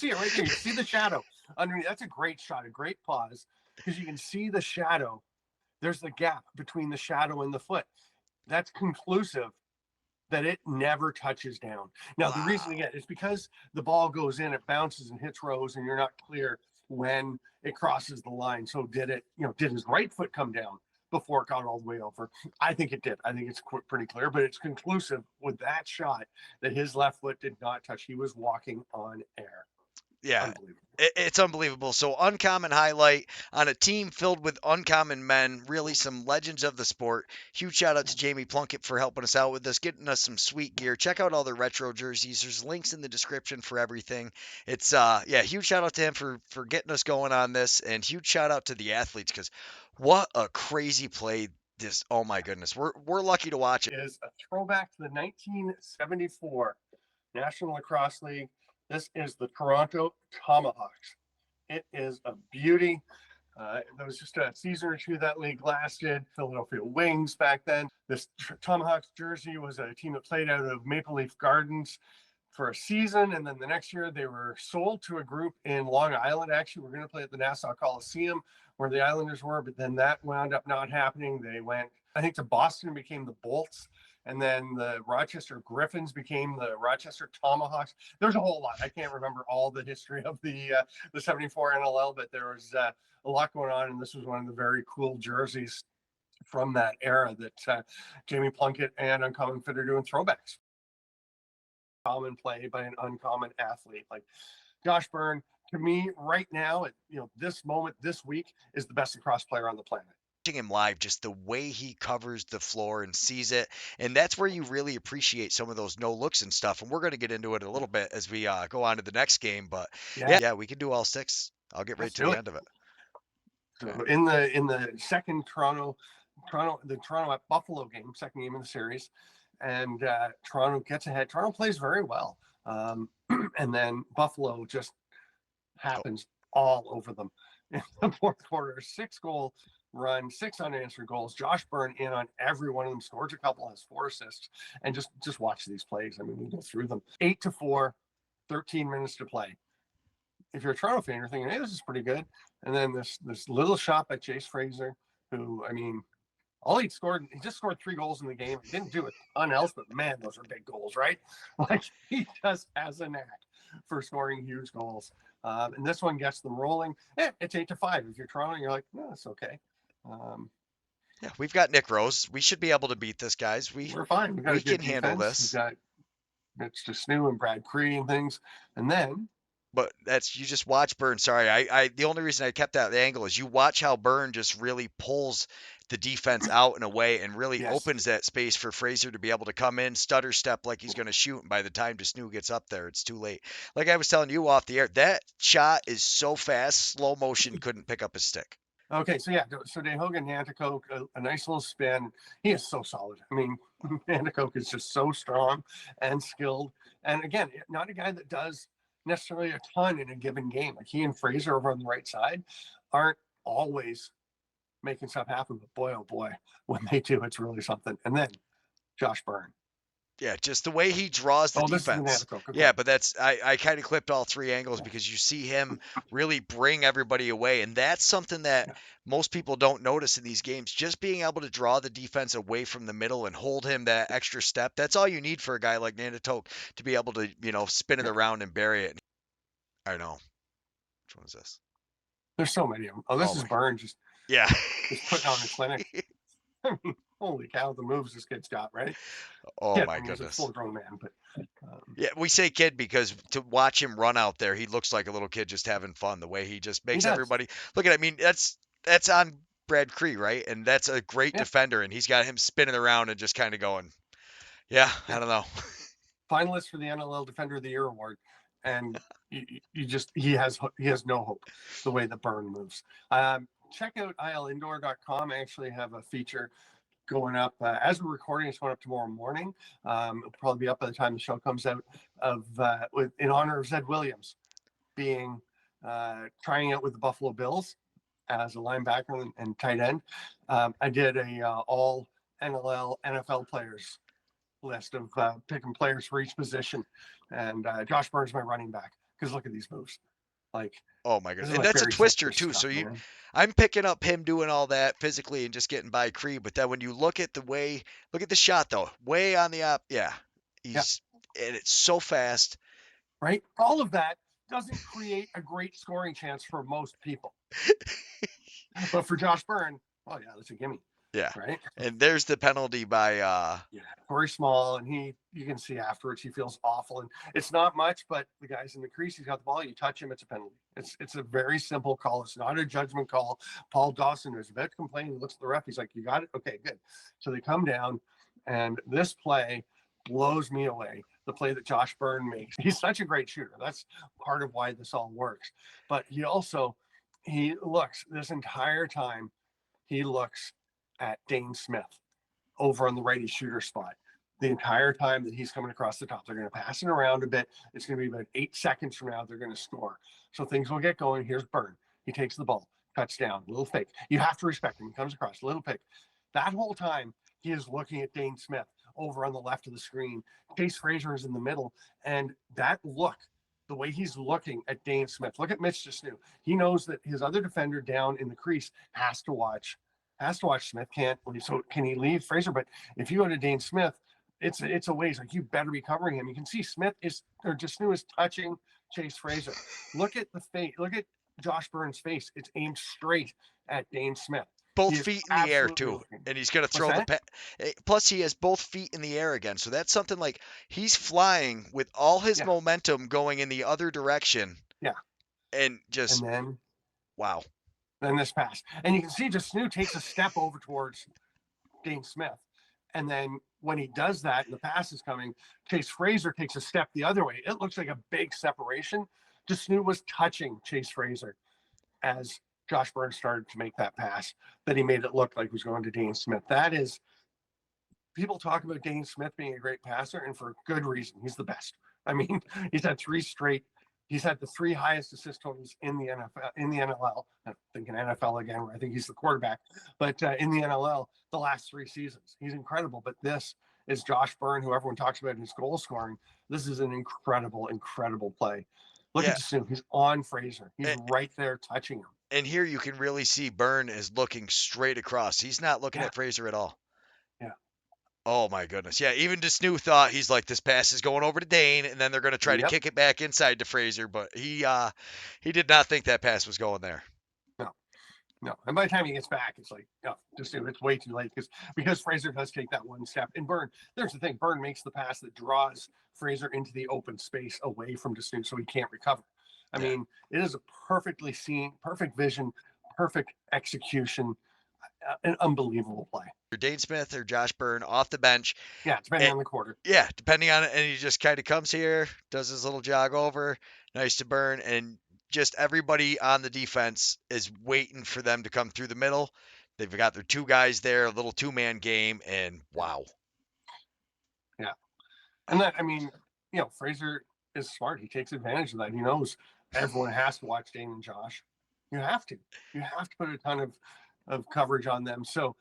See it right there. You see the shadow underneath. That's a great shot, a great pause, because you can see the shadow. There's the gap between the shadow and the foot. That's conclusive that it never touches down. Now, the reason, Wow. again, is because the ball goes in, it bounces and hits Rose, and you're not clear when it crosses the line. So did it, did his right foot come down before it got all the way over? I think it did. I think it's pretty clear, but it's conclusive with that shot that his left foot did not touch. He was walking on air. Yeah, Unbelievable. it's unbelievable. So, uncommon highlight on a team filled with uncommon men, really some legends of the sport. Huge shout out to Jamie Plunkett for helping us out with this, getting us some sweet gear. Check out all the retro jerseys. There's links in the description for everything. It's yeah, huge shout out to him for getting us going on this, and huge shout out to the athletes because what a crazy play this. Oh my goodness, we're lucky to watch it. Is a throwback to the 1974 National Lacrosse League. This is the Toronto Tomahawks. It is a beauty. There was just a season or two that league lasted. Philadelphia Wings back then. This Tomahawks jersey was a team that played out of Maple Leaf Gardens for a season, and then the next year they were sold to a group in Long Island. Actually, we're going to play at the Nassau Coliseum where the Islanders were, but then that wound up not happening. They went, I think, to Boston and became the Bolts, and then the Rochester Griffins became the Rochester Tomahawks. There's a whole lot. I can't remember all the history of the 74 NLL, but there was a lot going on, and this was one of the very cool jerseys from that era that Jamie Plunkett and Uncommon Fit are doing throwbacks. Common play by an uncommon athlete like Josh Byrne. To me, right now, at this moment, this week, is the best lacrosse player on the planet. Watching him live, just the way he covers the floor and sees it, and that's where you really appreciate some of those no looks and stuff. And we're going to get into it a little bit as we go on to the next game. But yeah, we can do all six. I'll get right Let's to do the it. end of it. So in the second Toronto at Buffalo game, second game of the series, and Toronto gets ahead. Toronto plays very well, and then Buffalo just happens all over them in the fourth quarter. 6-goal run, 6 unanswered goals. Josh Byrne in on every one of them, scores a couple, has 4 assists, and just watch these plays. I mean, we go through them. 8-4, 13 minutes to play. If you're a Toronto fan, you're thinking, hey, this is pretty good. And then this little shot by Chase Fraser, who, I mean, he just scored 3 goals in the game. He didn't do a ton else, but man, those are big goals, right? Like, he just has a knack for scoring huge goals. And this one gets them rolling. It's 8-5. If you're Toronto, you're like, no, it's okay. Yeah, we've got Nick Rose. We should be able to beat this, guys. We're fine. We've got We a good can handle defense. We've this. got Mitch Snew and Brad Cree and things. And then But that's you just watch Byrne. Sorry, I the only reason I kept that angle is you watch how Byrne just really pulls the defense out in a way and really yes, opens that space for Fraser to be able to come in, stutter step like he's going to shoot, and by the time Desnu gets up there, it's too late. Like I was telling you off the air, that shot is so fast, slow motion couldn't pick up his stick. okay, so DeHogan Nanticoke, a nice little spin. He is so solid. I mean, Nanticoke is just so strong and skilled. And again, not a guy that does necessarily a ton in a given game. Like he and Fraser over on the right side aren't always making stuff happen, but boy, oh boy, when they do, it's really something. And then Josh Byrne. Yeah, just the way he draws the Oh, this is the defense. Nanticoke. Okay. Yeah, but that's I kind of clipped all 3 angles because you see him really bring everybody away, and that's something that Yeah. most people don't notice in these games. Just being able to draw the defense away from the middle and hold him that extra step. That's all you need for a guy like Nanticoke to be able to spin it Yeah. around and bury it. I know. Which one is this? There's so many of them. Oh, this is Byrne just Yeah. putting on a clinic. I mean, holy cow, the moves this kid's got, right? Oh my I mean, he's a goodness. full-grown man, but Yeah, we say kid because to watch him run out there, he looks like a little kid just having fun. The way he just makes everybody look at it. I mean, that's on Brad Cree, right? And that's a great defender, and he's got him spinning around and just kind of going, yeah, I don't know. Finalist for the NLL Defender of the Year award, and he has no hope the way that Byrne moves. Check out ilindoor.com. I actually have a feature going up as we're recording. It's going up tomorrow morning. It'll probably be up by the time the show comes out. In honor of Zed Williams being trying out with the Buffalo Bills as a linebacker and tight end. I did a all NLL NFL players list of picking players for each position, and Josh Byrne's my running back because look at these moves. Like, Oh my this goodness. is And like that's a very twister simple too. stuff, So man. I'm picking up him doing all that physically and just getting by Creed. But then when you look at look at the shot though, way on the up. Yeah. Yeah, And it's so fast. right. All of that doesn't create a great scoring chance for most people, but for Josh Byrne, oh yeah, that's a gimme, Yeah. right? And there's the penalty by, Yeah, very small, and you can see afterwards he feels awful, and it's not much, but the guy's in the crease, he's got the ball, you touch him, it's a penalty. It's a very simple call. It's not a judgment call. Paul Dawson is about to complain. He looks at the ref. He's like, "You got it, okay, good." So they come down, and this play blows me away. The play that Josh Byrne makes. He's such a great shooter. That's part of why this all works. But he looks this entire time. He looks at Dane Smith over on the righty shooter spot the entire time that he's coming across the top. They're going to pass it around a bit. It's going to be about 8 seconds from now. They're going to score. So things will get going. Here's Byrne. He takes the ball, cuts down, little fake. You have to respect him. He comes across, little pick. That whole time, he is looking at Dane Smith over on the left of the screen. Chase Fraser is in the middle. And that look, the way he's looking at Dane Smith, look at Mitch Desnew. He knows that his other defender down in the crease has to watch Smith. Can't leave. So can he leave Fraser? But if you go to Dane Smith, it's a ways. Like, you better be covering him. You can see Desnew is touching Chase Fraser. Look at the face. Look at Josh Byrne's face. It's aimed straight at Dane Smith. Both He is feet in the air absolutely too. looking. And he's going to What's throw that? plus he has both feet in the air again. So that's something like he's flying with all his Yeah, momentum going in the other direction yeah. and And just wow. then this pass, and you can see Desnew takes a step over towards Dane Smith. And then when he does that and the pass is coming, Chase Fraser takes a step the other way. It looks like a big separation. Desnew was touching Chase Fraser as Josh Byrne started to make that pass, that he made it look like he was going to Dane Smith. That is, people talk about Dane Smith being a great passer, and for good reason. He's the best. I mean, he's had three straight. He's had the three highest assist totals in the NFL, in the NLL. I'm thinking NFL again, where I think he's the quarterback, but in the NLL, the last 3 seasons, he's incredible. But this is Josh Byrne, who everyone talks about in his goal scoring. This is an incredible, incredible play. Look Yeah. at Desnew. He's on Fraser. He's right there touching him. And here you can really see Byrne is looking straight across. He's not looking at Fraser at all. Yeah. Oh my goodness. Yeah, even Desnew thought, he's like, this pass is going over to Dane, and then they're going to try to kick it back inside to Fraser, but he did not think that pass was going there. No. And by the time he gets back, it's like, no, it's way too late because Fraser does take that one step. And Byrne, there's the thing, Byrne makes the pass that draws Fraser into the open space away from Desnew so he can't recover. I mean, it is a perfectly seen, perfect vision, perfect execution, an unbelievable play. Dane Smith or Josh Byrne off the bench. Yeah, depending on the quarter. Yeah, depending on it. And he just kind of comes here, does his little jog over, nice to Byrne, and just everybody on the defense is waiting for them to come through the middle. They've got their 2 guys there, a little 2-man game, and wow. Yeah. And that, I mean, Fraser is smart. He takes advantage of that. He knows everyone has to watch Dane and Josh. You have to put a ton of coverage on them. So